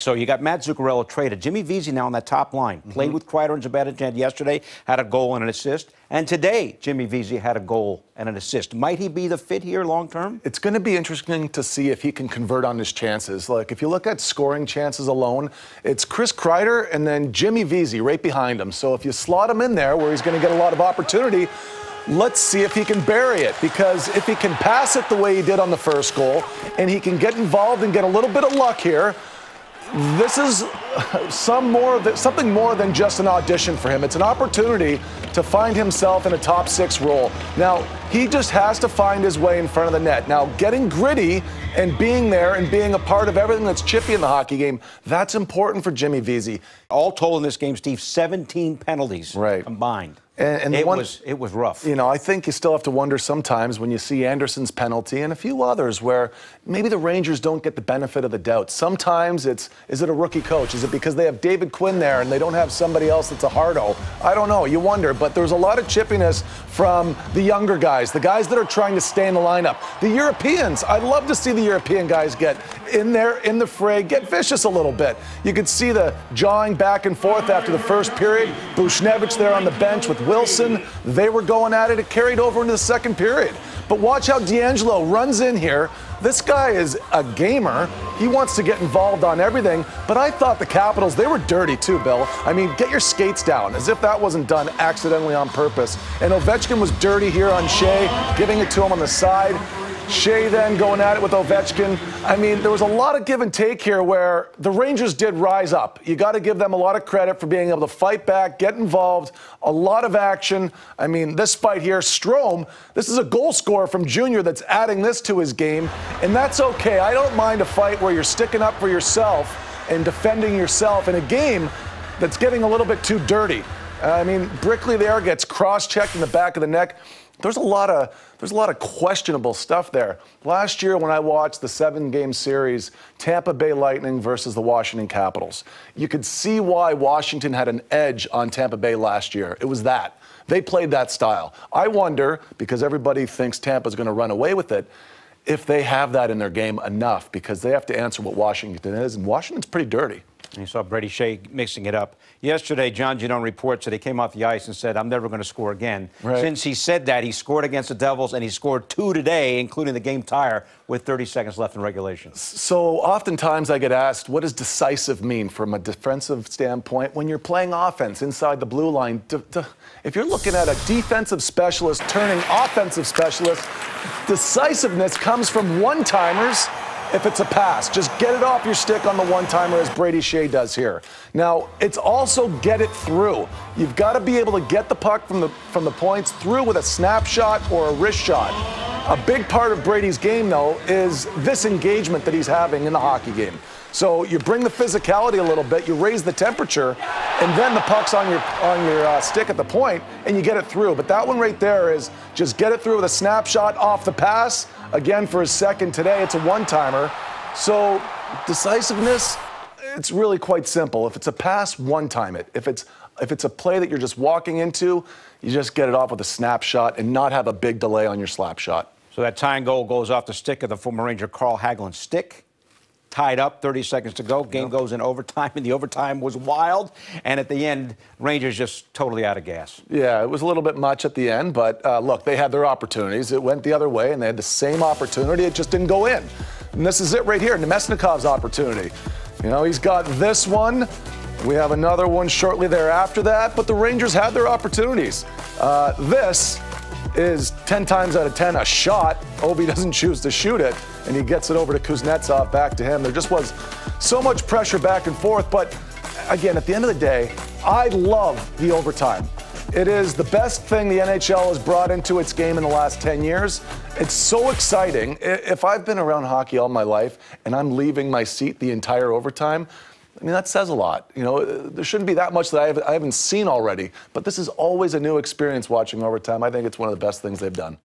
So you got Matt Zuccarello traded. Jimmy Vesey now on that top line. Played with Kreider and Zibanejad yesterday, had a goal and an assist. And today, Jimmy Vesey had a goal and an assist. Might he be the fit here long term? It's going to be interesting to see if he can convert on his chances. Like, if you look at scoring chances alone, it's Chris Kreider and then Jimmy Vesey right behind him. So if you slot him in there where he's going to get a lot of opportunity, let's see if he can bury it, because if he can pass it the way he did on the first goal and he can get involved and get a little bit of luck here, this is something more than just an audition for him. It's an opportunity to find himself in a top six role. Now, he just has to find his way in front of the net. Now, getting gritty and being there and being a part of everything that's chippy in the hockey game, that's important for Jimmy Vesey. All told in this game, Steve, 17 penalties combined. And it was rough. You know, I think you still have to wonder sometimes when you see Anderson's penalty and a few others where maybe the Rangers don't get the benefit of the doubt. Sometimes is it a rookie coach? Is it because they have David Quinn there and they don't have somebody else that's a hardo? I don't know. You wonder. But there's a lot of chippiness from the younger guys, the guys that are trying to stay in the lineup. The Europeans, I'd love to see the European guys get in there, in the fray, get vicious a little bit. You could see the jawing back and forth after the first period. Bushnevich there on the bench with Wilson, they were going at it. It carried over into the second period. But watch how D'Angelo runs in here. This guy is a gamer. He wants to get involved on everything. But I thought the Capitals, they were dirty too, Bill. I mean, get your skates down, as if that wasn't done accidentally on purpose. And Ovechkin was dirty here on Skjei, giving it to him on the side. Skjei then going at it with Ovechkin. I mean, there was a lot of give and take here where the Rangers did rise up. You got to give them a lot of credit for being able to fight back, get involved, a lot of action. I mean, this fight here, Strome, this is a goal scorer from Junior that's adding this to his game, and that's okay. I don't mind a fight where you're sticking up for yourself and defending yourself in a game that's getting a little bit too dirty. I mean, Brickley there gets cross-checked in the back of the neck. There's a lot of questionable stuff there. Last year when I watched the 7-game series, Tampa Bay Lightning versus the Washington Capitals, you could see why Washington had an edge on Tampa Bay last year. It was that. They played that style. I wonder, because everybody thinks Tampa's going to run away with it, if they have that in their game enough, because they have to answer what Washington is, and Washington's pretty dirty. And you saw Brady Skjei mixing it up. Yesterday, John Giannone reports that he came off the ice and said, I'm never going to score again. Right. Since he said that, he scored against the Devils, and he scored 2 today, including the game tire, with 30 seconds left in regulation. So oftentimes I get asked, what does decisive mean from a defensive standpoint when you're playing offense inside the blue line? If you're looking at a defensive specialist turning offensive specialist, decisiveness comes from one-timers. If it's a pass, just get it off your stick on the one-timer, as Brady Skjei does here. Now, it's also get it through. You've got to be able to get the puck from the points through with a snapshot or a wrist shot. A big part of Brady's game, though, is this engagement that he's having in the hockey game. So you bring the physicality a little bit, you raise the temperature, and then the puck's on your stick at the point, and you get it through. But that one right there is just get it through with a snapshot off the pass. Again, for his second today, it's a one-timer. So decisiveness, it's really quite simple. If it's a pass, one-time it. If it's a play that you're just walking into, you just get it off with a snapshot and not have a big delay on your slap shot. So that tying goal goes off the stick of the former Ranger Carl Hagelin's stick. Tied up, 30 seconds to go. Game goes in overtime, and the overtime was wild. And at the end, Rangers just totally out of gas. Yeah, it was a little bit much at the end, but look, they had their opportunities. It went the other way, and they had the same opportunity. It just didn't go in. And this is it right here, Nemesnikov's opportunity. You know, he's got this one. We have another one shortly thereafter that, but the Rangers had their opportunities. This is 10 times out of 10 a shot. Ovi doesn't choose to shoot it, and he gets it over to Kuznetsov, back to him. There just was so much pressure back and forth, but again, at the end of the day, I love the overtime. It is the best thing the NHL has brought into its game in the last 10 years. It's so exciting. If I've been around hockey all my life and I'm leaving my seat the entire overtime, I mean, that says a lot. You know, there shouldn't be that much that I haven't seen already, but this is always a new experience watching overtime. I think it's one of the best things they've done.